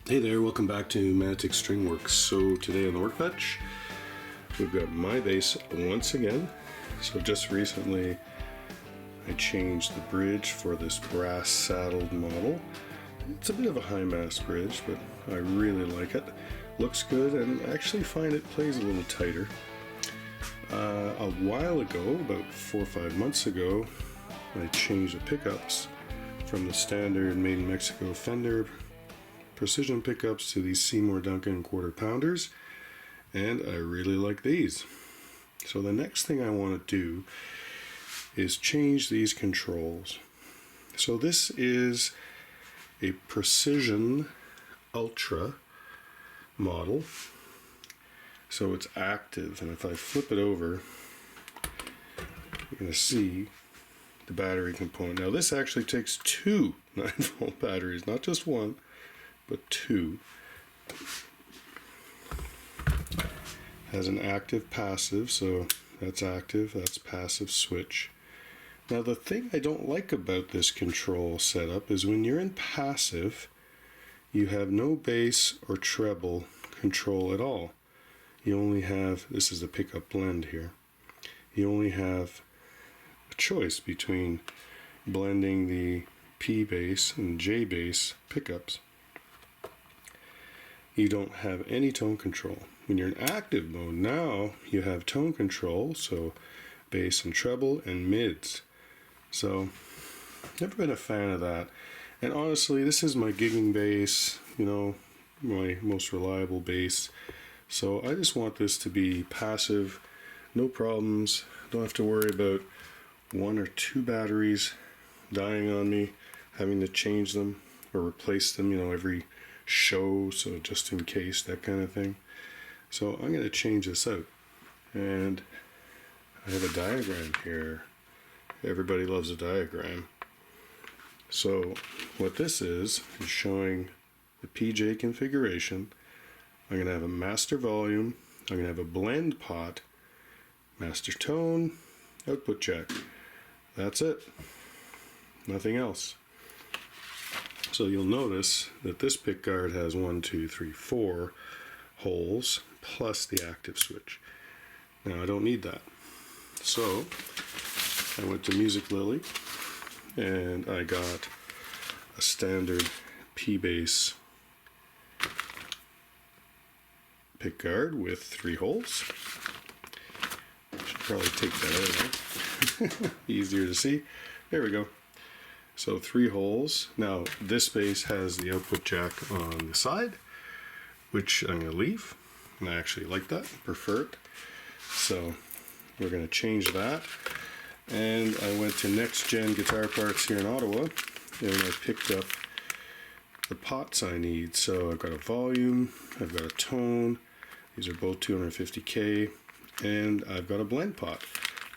Hey there, welcome back to Mantic Stringworks. So today on the workbench, we've got my bass once again. So just recently I changed the bridge for this brass saddled model. It's a bit of a high mass bridge, but I really like it. Looks good, and I actually find it plays a little tighter. A while ago, about 4 or 5 months ago, I changed the pickups from the standard made in Mexico Fender precision pickups to these Seymour Duncan quarter pounders, and I really like these. So the next thing I want to do is change these controls. So this is a Precision Ultra model, so it's active, and if I flip it over you're going to see the battery component. Now this actually takes two 9-volt batteries, not just one but two. Has an active passive, so that's active, that's passive switch. Now the thing I don't like about this control setup is when you're in passive, you have no bass or treble control at all. You only have, this is the pickup blend here, you only have a choice between blending the P bass and J bass pickups. You don't have any tone control. When you're in active mode, now you have tone control, so bass and treble and mids. So, never been a fan of that. And honestly, this is my gigging bass, you know, my most reliable bass. So I just want this to be passive, no problems. Don't have to worry about 1 or 2 batteries dying on me, having to change them or replace them, you know, every show, so just in case, that kind of thing. So I'm going to change this out, and I have a diagram here. Everybody loves a diagram. So what this is showing the PJ configuration. I'm going to have a master volume, I'm going to have a blend pot, master tone, output jack. That's it. Nothing else. So you'll notice that this pickguard has 1, 2, 3, 4 holes plus the active switch. Now I don't need that. So I went to Music Lily and I got a standard P-bass pickguard with 3 holes. Should probably take that out. Easier to see. There we go. So 3 holes. Now this bass has the output jack on the side, which I'm going to leave, and I actually like that, prefer it. So we're going to change that. And I went to Next Gen Guitar Parts here in Ottawa, and I picked up the pots I need. So I've got a volume, I've got a tone, these are both 250K, and I've got a blend pot,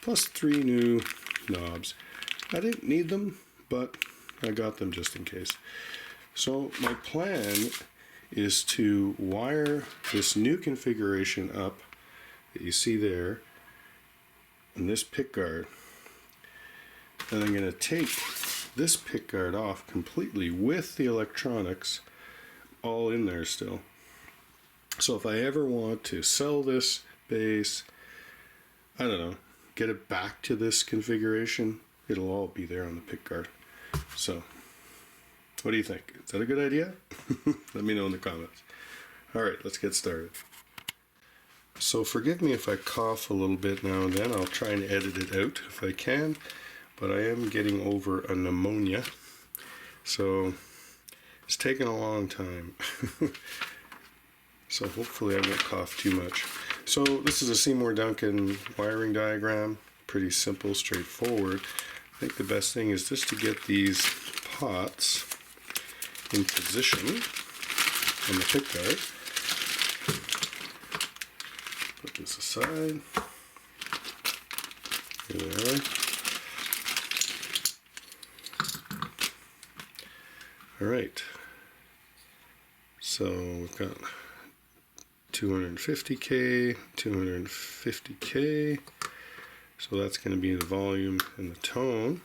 plus 3 new knobs. I didn't need them, but I got them just in case. So my plan is to wire this new configuration up that you see there in this pickguard, and I'm going to take this pickguard off completely with the electronics all in there still. So if I ever want to sell this bass, I don't know, get it back to this configuration, it'll all be there on the pickguard. So, what do you think? Is that a good idea? Let me know in the comments. Alright, let's get started. So forgive me if I cough a little bit now and then. I'll try and edit it out if I can, but I am getting over a pneumonia, so it's taken a long time. So hopefully I won't cough too much. So this is a Seymour Duncan wiring diagram. Pretty simple, straightforward. I think the best thing is just to get these pots in position on the pickguard. Put this aside. Here they are. Alright. So we've got 250K, 250K. So that's going to be the volume and the tone.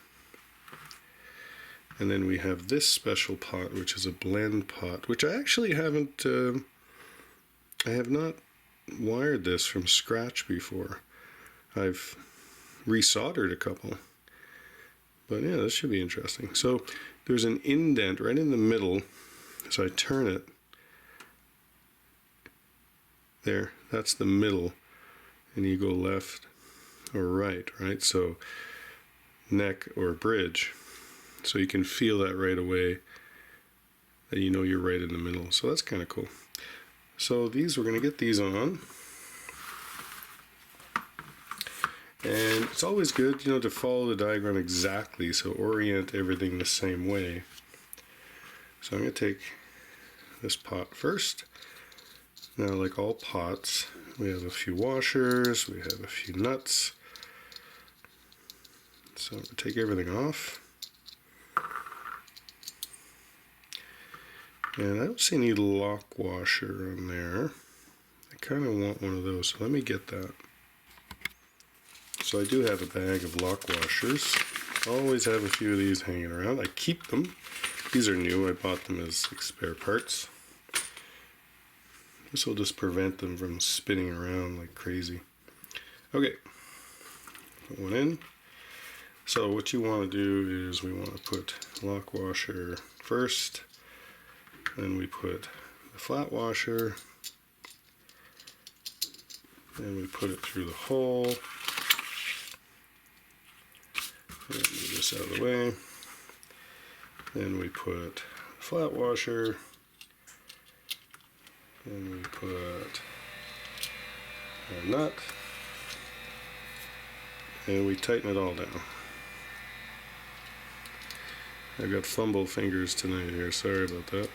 And then we have this special pot, which is a blend pot, which I actually haven't, I have not wired this from scratch before. I've resoldered a couple. But yeah, this should be interesting. So there's an indent right in the middle. So I turn it. There, that's the middle. And you go left or right, right? So neck or bridge. So you can feel that right away, that you know you're right in the middle. So that's kind of cool. So these, we're going to get these on. And it's always good, you know, to follow the diagram exactly, so orient everything the same way. So I'm going to take this pot first. Now, like all pots, we have a few washers, we have a few nuts. So I'm going to take everything off. And I don't see any lock washer on there. I kind of want one of those, so let me get that. So I do have a bag of lock washers. I always have a few of these hanging around. I keep them. These are new. I bought them as like spare parts. This will just prevent them from spinning around like crazy. Okay, put one in. So what you want to do is we want to put lock washer first. Then we put the flat washer. Then we put it through the hole. Move this out of the way. Then we put the flat washer. Then we put our nut. And we tighten it all down. I've got fumble fingers tonight here, sorry about that.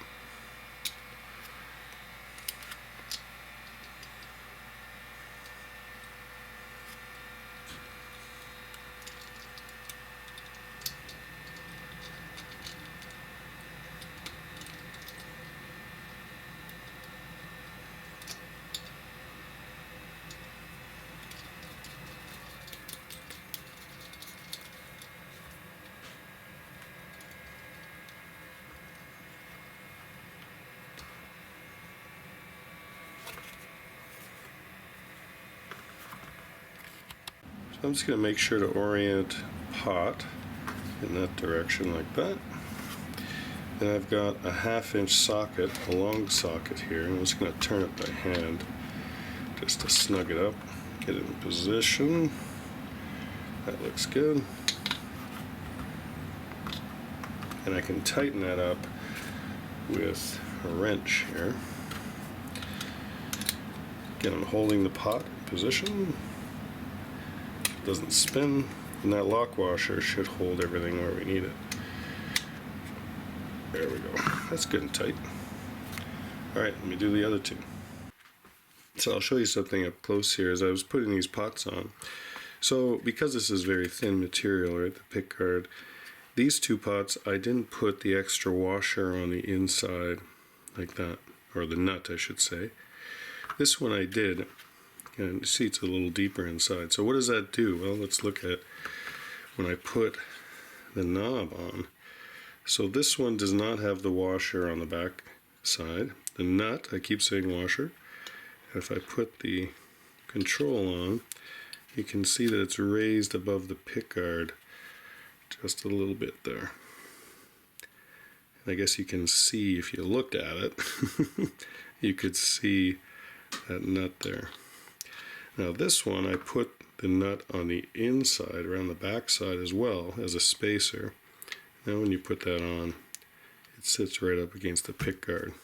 So I'm just going to make sure to orient pot in that direction like that. Then I've got a 1/2-inch socket, a long socket here. I'm just going to turn it by hand just to snug it up, get it in position. That looks good. And I can tighten that up with a wrench here. Again, I'm holding the pot in position. It doesn't spin, and that lock washer should hold everything where we need it. There we go. That's good and tight. Alright, let me do the other two. So I'll show you something up close here as I was putting these pots on. So because this is very thin material, right, the pickguard, these two pots I didn't put the extra washer on the inside like that, or the nut I should say. This one I did, and you see it's a little deeper inside. So what does that do? Well, let's look at when I put the knob on. So this one does not have the washer on the back side. The nut, I keep saying washer. If I put the control on, you can see that it's raised above the pickguard just a little bit there. And I guess you can see, if you looked at it, you could see that nut there. Now this one, I put the nut on the inside, around the back side as well, as a spacer. Now when you put that on, it sits right up against the pickguard.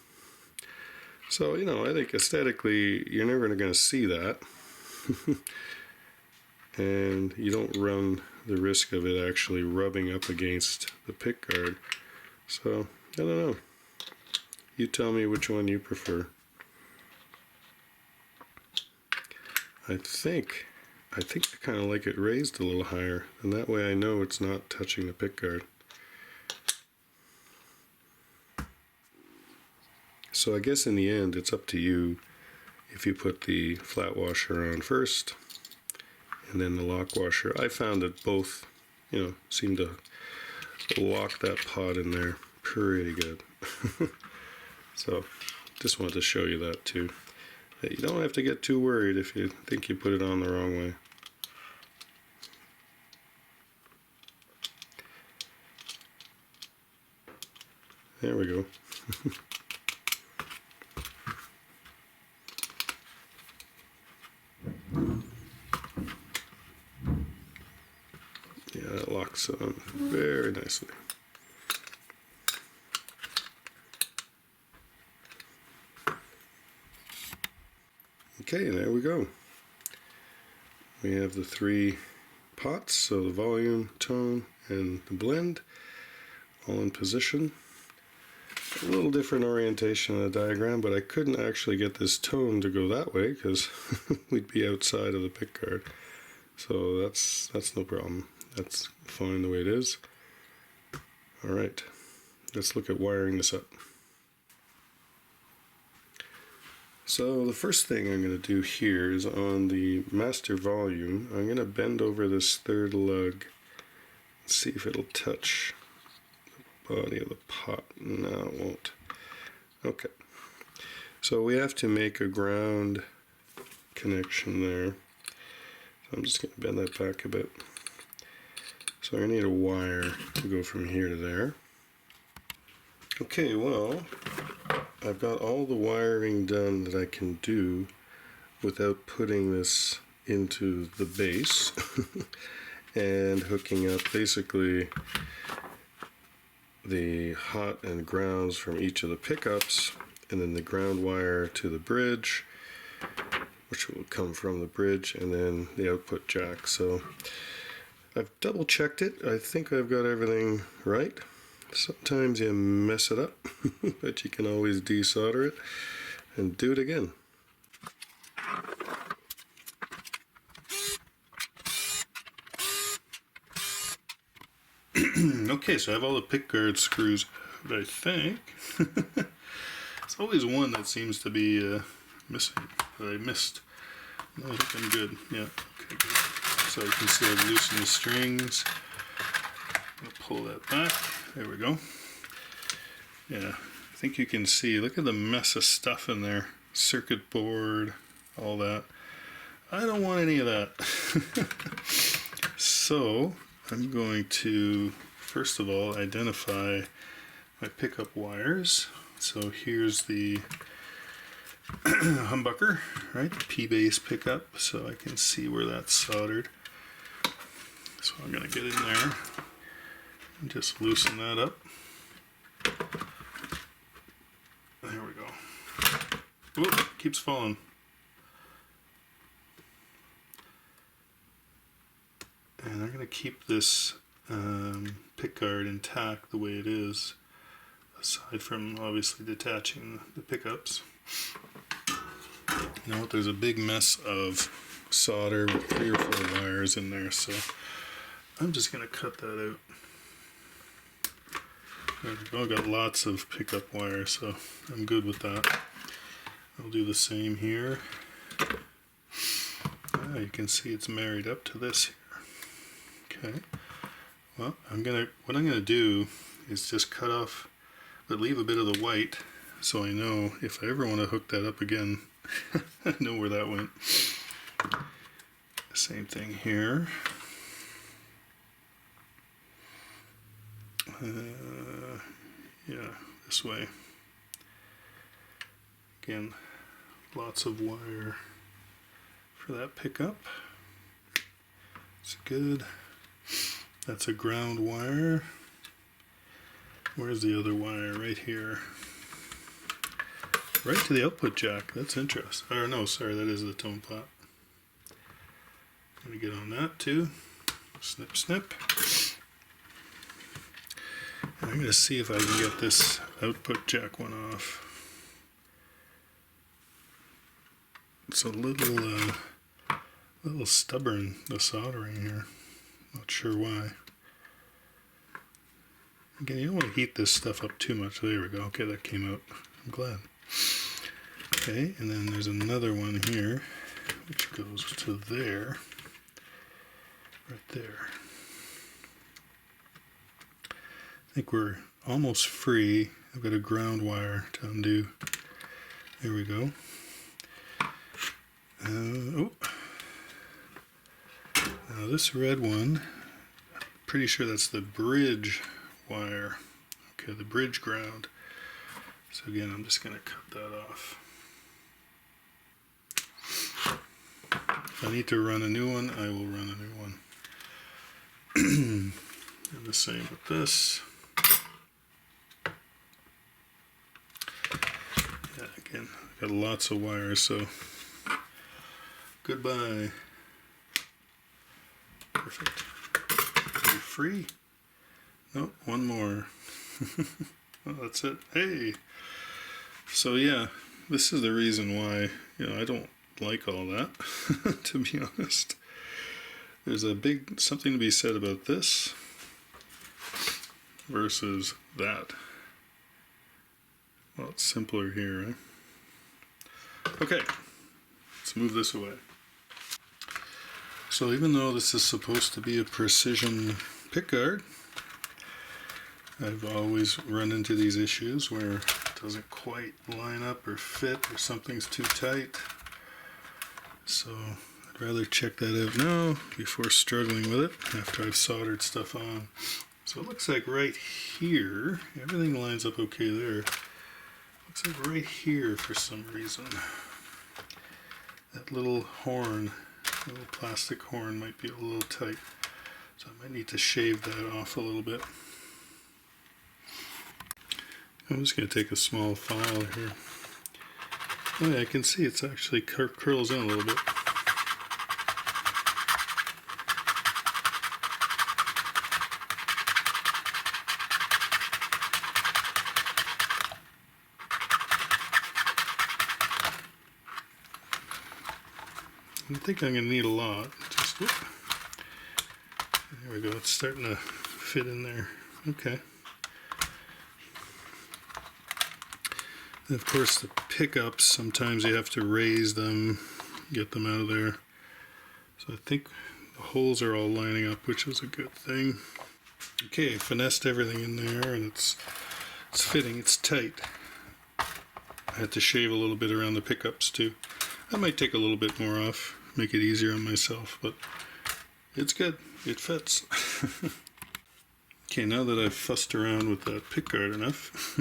So, you know, I think aesthetically, you're never going to see that. And you don't run the risk of it actually rubbing up against the pickguard. So, I don't know. You tell me which one you prefer. I think I kind of like it raised a little higher, and that way I know it's not touching the pickguard. So I guess in the end, it's up to you if you put the flat washer on first and then the lock washer. I found that both, you know, seem to lock that pot in there pretty good. So just wanted to show you that too. You don't have to get too worried if you think you put it on the wrong way. There we go. Yeah, that locks on very nicely. Okay, there we go. We have the 3 pots, so the volume, tone, and the blend all in position. A little different orientation on the diagram, but I couldn't actually get this tone to go that way because we'd be outside of the pickguard. So that's no problem. That's fine the way it is. Alright, let's look at wiring this up. So the first thing I'm going to do here is on the master volume, I'm going to bend over this 3rd lug and see if it'll touch the body of the pot. No, it won't. Okay. So we have to make a ground connection there. So I'm just going to bend that back a bit. So I need a wire to go from here to there. Okay, well, I've got all the wiring done that I can do without putting this into the base and hooking up basically the hot and grounds from each of the pickups, and then the ground wire to the bridge, which will come from the bridge, and then the output jack. So I've double checked it. I think I've got everything right. Sometimes you mess it up, but you can always desolder it and do it again. Okay, so I have all the pickguard screws, but I think it's always one that seems to be missing, that I missed. No, I think I'm good. Yeah, okay, good. So you can see I've loosened the strings. I'll pull that back. There we go. Yeah, I think you can see, look at the mess of stuff in there. Circuit board, all that. I don't want any of that. So I'm going to, first of all, identify my pickup wires. So here's the humbucker, right? The P-base pickup, so I can see where that's soldered. So I'm going to get in there and just loosen that up. There we go. Whoa, keeps falling. And I'm going to keep this pickguard intact the way it is, aside from obviously detaching the pickups. You know what, there's a big mess of solder with 3 or 4 wires in there, so I'm just going to cut that out. There we go, I've got lots of pickup wire, so I'm good with that. I'll do the same here. You can see it's married up to this here. Okay, well, what I'm gonna do is just cut off, but leave a bit of the white, so I know if I ever want to hook that up again, I know where that went. Same thing here. Yeah, this way. Again, lots of wire for that pickup. It's good. That's a ground wire. Where's the other wire? Right here. Right to the output jack. That's interesting. Or no, sorry, that is the tone pot. I'm going to get on that too. Snip, snip. And I'm going to see if I can get this output jack one off. It's a little stubborn, the soldering here. Not sure why. Again, you don't want to heat this stuff up too much. There we go. Okay, that came out. I'm glad. Okay, and then there's another one here, which goes to there. Right there. think we're almost free. I've got a ground wire to undo. There we go. Oh. Now this red one, pretty sure that's the bridge wire. Okay, the bridge ground. So again, I'm just going to cut that off. If I need to run a new one, I will run a new one. And the same with this. Yeah, again, I've got lots of wires, so goodbye. Perfect. Are we free? No, one more. Well, that's it. Hey! So yeah, this is the reason why, I don't like all that, to be honest. There's a big something to be said about this versus that. Well, it's simpler here, right? Okay, let's move this away. So even though this is supposed to be a precision pickguard, I've always run into these issues where it doesn't quite line up or fit or something's too tight. So I'd rather check that out now before struggling with it after I've soldered stuff on. So it looks like right here, everything lines up okay there. Looks like right here for some reason, that little horn, little plastic horn might be a little tight. So I might need to shave that off a little bit. I'm just going to take a small file here. Oh yeah, I can see it's actually curls in a little bit. I think I'm going to need a lot. Just whoop. There we go. It's starting to fit in there. Okay. And of course, the pickups, sometimes you have to raise them, get them out of there. So I think the holes are all lining up, which is a good thing. Okay, finessed everything in there, and it's fitting. It's tight. I had to shave a little bit around the pickups too. I might take a little bit more off, make it easier on myself, but it's good. It fits. Okay, now that I've fussed around with that pickguard enough,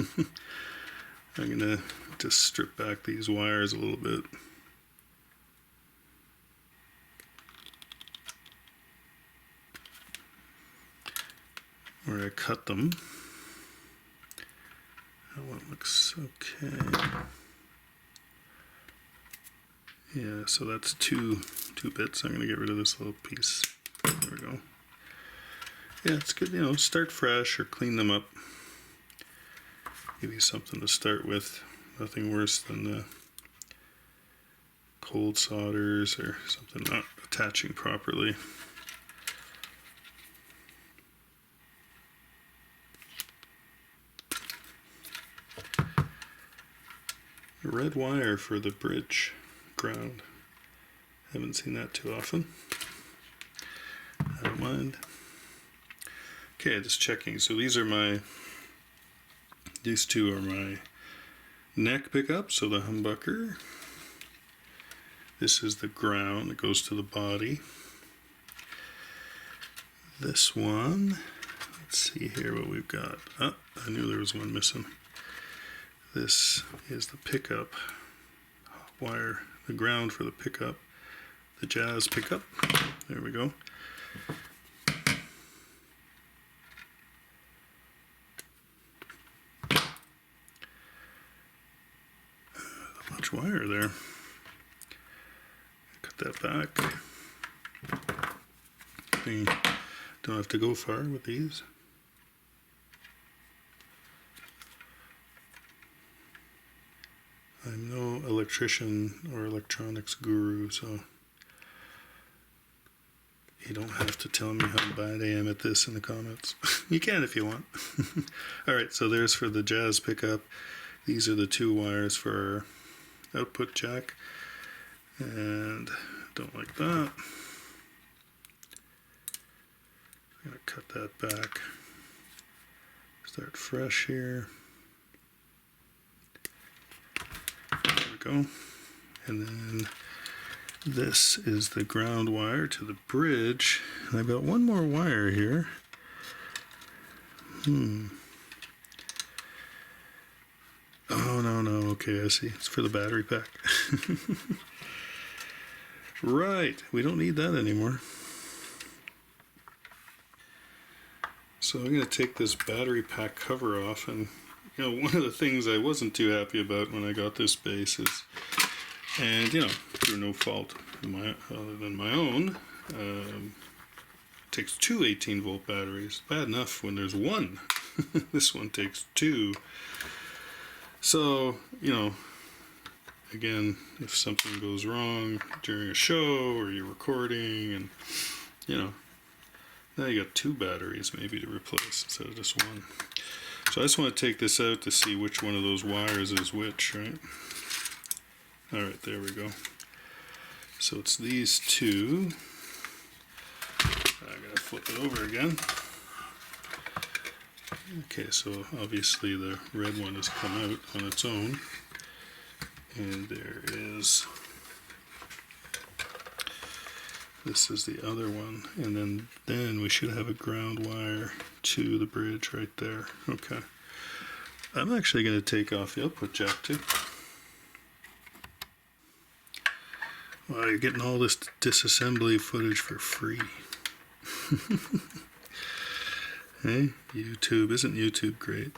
I'm going to just strip back these wires a little bit. Where I cut them. That one looks okay. Yeah, so that's two bits. I'm going to get rid of this little piece. There we go. Yeah, it's good, start fresh or clean them up. Give you something to start with. Nothing worse than the cold solders or something not attaching properly. A red wire for the bridge ground. Haven't seen that too often. I don't mind. Okay, just checking. So these two are my neck pickups, so the humbucker. This is the ground that goes to the body. This one, let's see here what we've got. Oh, I knew there was one missing. This is the pickup wire, the ground for the pickup, the jazz pickup. There we go. Much wire there. Cut that back. You don't have to go far with these. I'm no electrician or electronics guru, so you don't have to tell me how bad I am at this in the comments. You can if you want. Alright, so there's for the jazz pickup. These are the two wires for our output jack. And don't like that. I'm going to cut that back. Start fresh here. There we go. And then this is the ground wire to the bridge. And I've got one more wire here. Oh, no. Okay, I see. It's for the battery pack. Right. We don't need that anymore. So I'm going to take this battery pack cover off, and one of the things I wasn't too happy about when I got this bass is, and through no fault other than my own, it takes two 18-volt batteries. Bad enough when there's one. This one takes two. So, again, if something goes wrong during a show or you're recording, and now you got two batteries maybe to replace instead of just one. So I just want to take this out to see which one of those wires is which, right? Alright, there we go. So it's these two. I gotta flip it over again. Okay, so obviously the red one has come out on its own. And there is, this is the other one, and then we should have a ground wire to the bridge right there. Okay. I'm actually going to take off the output jack too. Wow, you're getting all this disassembly footage for free. Hey, YouTube. Isn't YouTube great?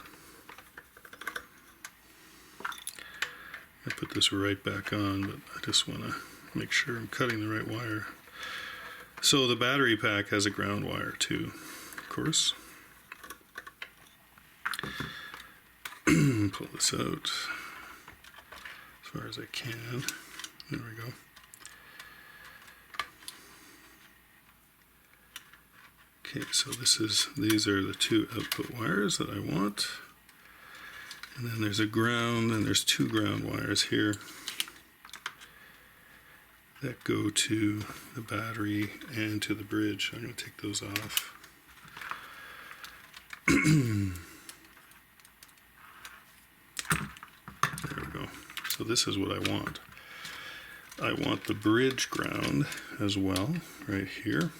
I put this right back on, but I just want to make sure I'm cutting the right wire. So the battery pack has a ground wire too, of course. Pull this out as far as I can. There we go. Okay, so these are the two output wires that I want. And then there's a ground, and there's two ground wires here that go to the battery and to the bridge. I'm going to take those off. There we go. So this is what I want. I want the bridge ground as well, right here.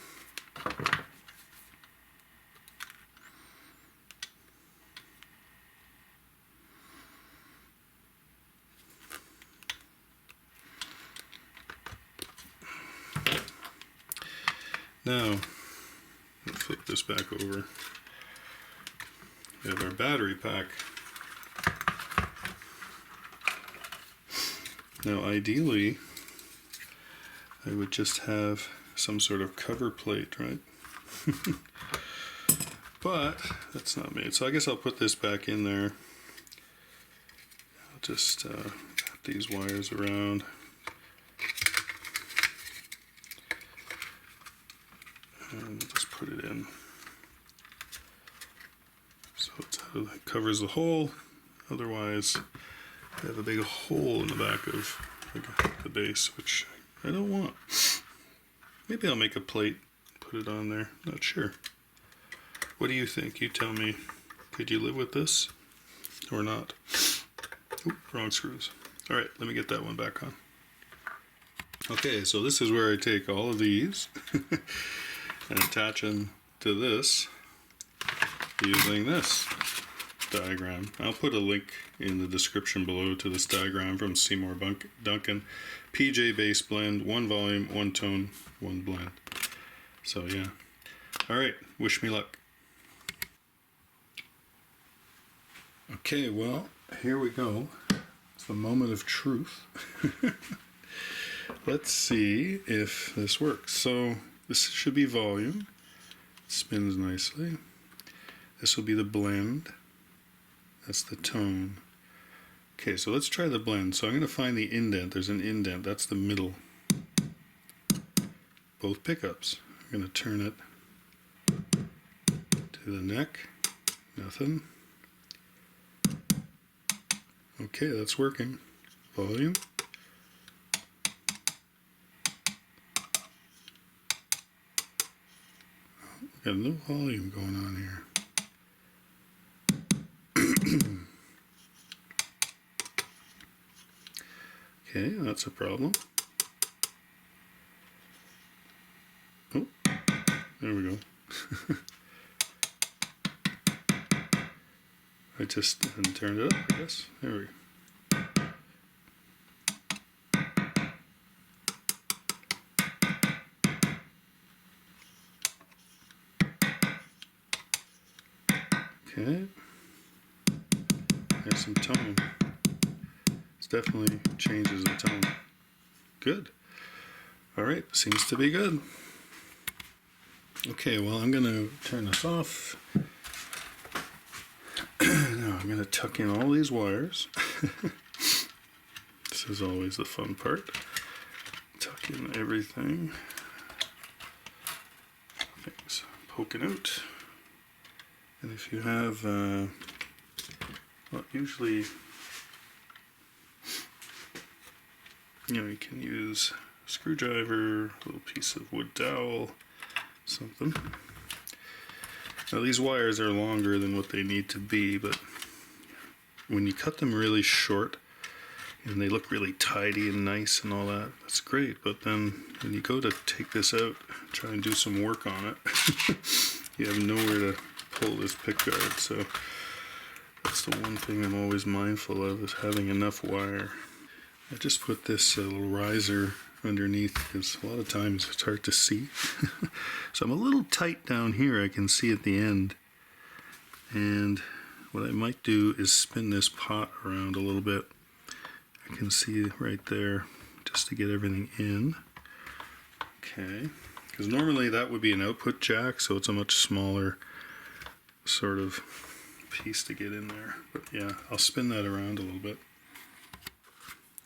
Now, let's flip this back over. We have our battery pack. Now, ideally, I would just have some sort of cover plate, right? But that's not made. So I guess I'll put this back in there. I'll just wrap these wires around. And just put it in. So it covers the hole. Otherwise, I have a big hole in the back of the base, which I don't want. Maybe I'll make a plate, put it on there. Not sure. What do you think? You tell me. Could you live with this or not? Oop, wrong screws. All right, let me get that one back on. Okay, so this is where I take all of these and attach them to this using this diagram. I'll put a link in the description below to this diagram from Seymour Duncan. PJ bass blend, one volume, one tone, one blend. So yeah. Alright, wish me luck. Okay, well, here we go. It's the moment of truth. Let's see if this works. So this should be volume. It spins nicely. This will be the blend. That's the tone. Okay, so let's try the blend. So I'm going to find the indent. There's an indent. That's the middle. Both pickups. I'm going to turn it to the neck. Nothing. Okay, that's working. Volume. Got no volume going on here. Okay, that's a problem. Oh, there we go. I just turned it up, I guess. There we go. Okay. There's some tone. It definitely changes the tone. Good. Alright, seems to be good. Okay, well, I'm going to turn this off. Now I'm going to tuck in all these wires. This is always the fun part. Tuck in everything. Things poking out. And if you have, well, usually, you can use a screwdriver, a little piece of wood dowel, something. Now these wires are longer than what they need to be, but when you cut them really short and they look really tidy and nice and all that, that's great. But then when you go to take this out, try and do some work on it, you have nowhere to pull this pickguard. So that's the one thing I'm always mindful of, is having enough wire. I just put this little riser underneath because a lot of times it's hard to see. So I'm a little tight down here, I can see at the end. And what I might do is spin this pot around a little bit. I can see right there, just to get everything in. Okay, because normally that would be an output jack, so it's a much smaller sort of piece to get in there. But yeah, I'll spin that around a little bit.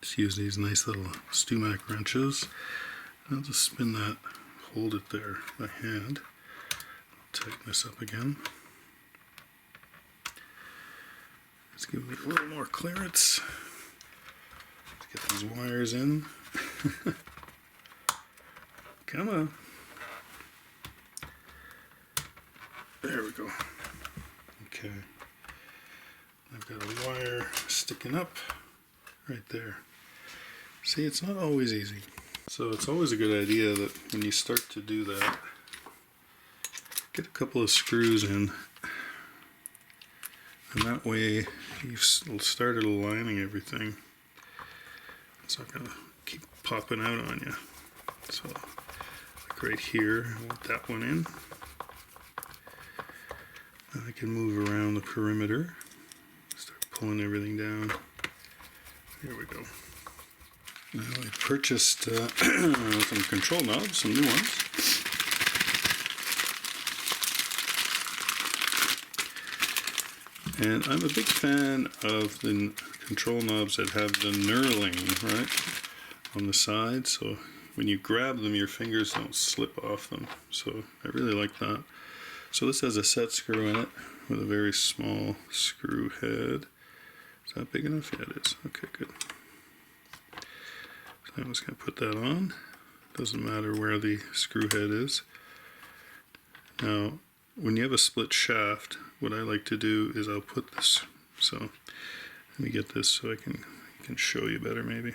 Just use these nice little Stumac wrenches. I'll just spin that, hold it there by hand. I'll tighten this up again. Let's give me a little more clearance. Let's get these wires in. Come on. There we go. Okay. I've got a wire sticking up right there. See, it's not always easy. So it's always a good idea that when you start to do that, get a couple of screws in, and that way you've started aligning everything. It's not going to keep popping out on you. So like right here, I want that one in. And I can move around the perimeter, start pulling everything down. There we go. Now I purchased some control knobs, some new ones. And I'm a big fan of the control knobs that have the knurling, right, on the side. So when you grab them, your fingers don't slip off them. So I really like that. So this has a set screw in it with a very small screw head. Is that big enough? Yeah, it is. Okay, good. So I'm just going to put that on. Doesn't matter where the screw head is. Now, when you have a split shaft, what I like to do is I'll put this. So let me get this so I can show you better maybe.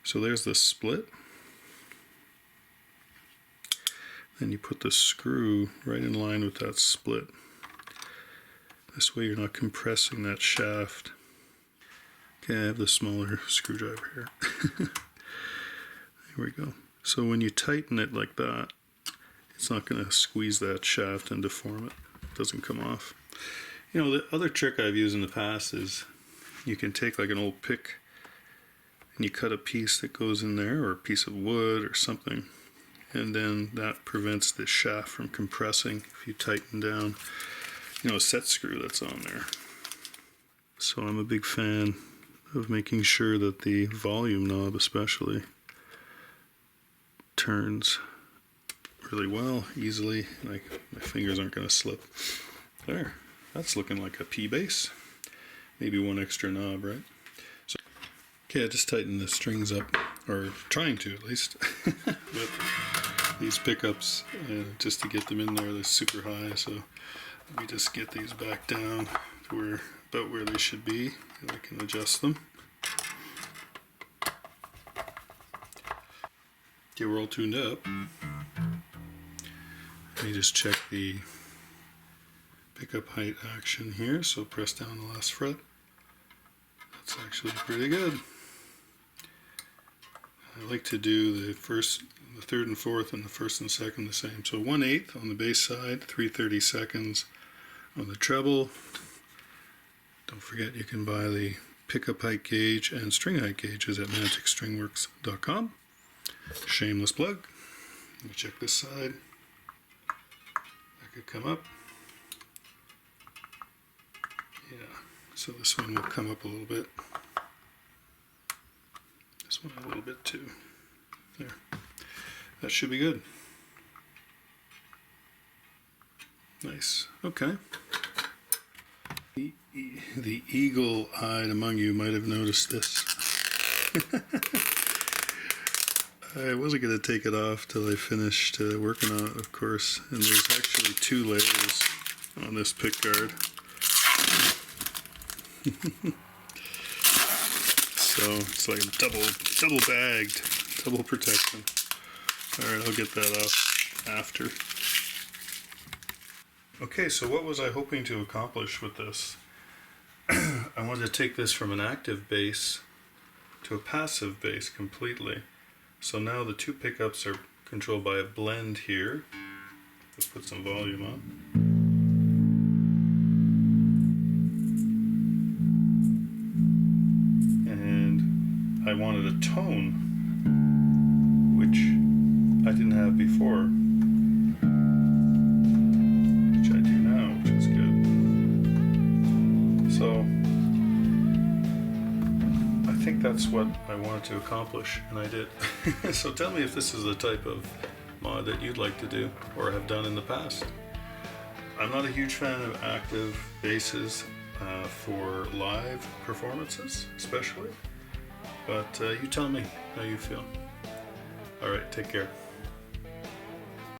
So there's the split. Then you put the screw right in line with that split. This way you're not compressing that shaft. Okay, I have the smaller screwdriver here. There we go. So when you tighten it like that, it's not going to squeeze that shaft and deform it. It doesn't come off. You know, the other trick I've used in the past is you can take like an old pick and you cut a piece that goes in there, or a piece of wood or something, and then that prevents the shaft from compressing if you tighten down, you know, a set screw that's on there. So I'm a big fan of making sure that the volume knob especially turns really well, easily, like my fingers aren't going to slip. There, that's looking like a P bass. Maybe one extra knob, right? So, okay, I just tightened the strings up, or trying to at least, with these pickups, just to get them in there. They're super high, so let me just get these back down to about where they should be, and I can adjust them. Okay, we're all tuned up. Let me just check the pickup height action here. So press down the last fret. That's actually pretty good. I like to do the third and fourth, and the first and second the same. So 1/8 on the bass side, 3/32 on the treble. Don't forget you can buy the pickup height gauge and string height gauges at manticstringworks.com. Shameless plug. Let me check this side. That could come up. Yeah, so this one will come up a little bit. This one a little bit too. There. That should be good. Nice. Okay. The eagle-eyed among you might have noticed this. I wasn't going to take it off till I finished working on it, of course. And there's actually 2 layers on this pick guard. So it's like double bagged, double protection. Alright, I'll get that off after. Okay, so what was I hoping to accomplish with this? I wanted to take this from an active bass to a passive bass completely. So now the 2 pickups are controlled by a blend here. Let's put some volume on. And I wanted a tone, which I didn't have before, which I do now, which is good. So I think that's what I wanted to accomplish, and I did. So tell me if this is the type of mod that you'd like to do or have done in the past. I'm not a huge fan of active basses for live performances, especially, but you tell me how you feel. Alright, take care.